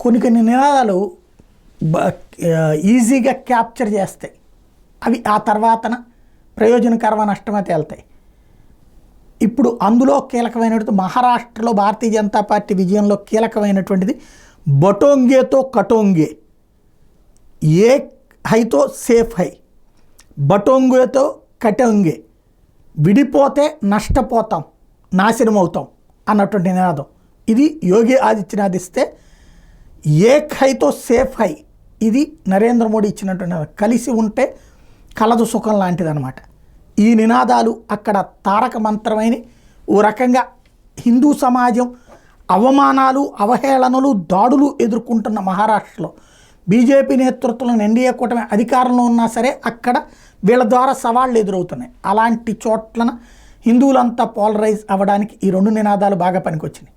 కొన్ని నినాదాలు ఈజీగా క్యాప్చర్ చేస్తాయి. అవి ఆ తర్వాతన ప్రయోజనకరమా నష్టమా తేలుతాయి. ఇప్పుడు అందులో కీలకమైనటువంటి మహారాష్ట్రలో భారతీయ జనతా పార్టీ విజయంలో కీలకమైనటువంటిది బటోంగేతో కటోంగే, ఏ హైతో సేఫ్ హై, బటోంగేతో కటోంగే, విడిపోతే నష్టపోతాం, నాశనం అవుతాం అన్నటువంటి నినాదం. ఇది యోగి ఆదిత్యనాథ్ ఇస్తే, ఏక్ హైతో సేఫ్ హై ఇది నరేంద్ర మోడీ ఇచ్చినటువంటి నినాదం. కలిసి ఉంటే కలదు సుఖం లాంటిది అనమాట. ఈ నినాదాలు అక్కడ తారక మంత్రమైన ఓ రకంగా హిందూ సమాజం అవమానాలు, అవహేళనలు, దాడులు ఎదుర్కొంటున్న మహారాష్ట్రలో బీజేపీ నేతృత్వంలోని ఎన్డీఏ కూటమి అధికారంలో ఉన్నా సరే అక్కడ వీళ్ళ ద్వారా సవాళ్ళు ఎదురవుతున్నాయి. అలాంటి చోట్లన హిందువులంతా పోలరైజ్ అవ్వడానికి ఈ రెండు నినాదాలు బాగా పనికొచ్చినాయి.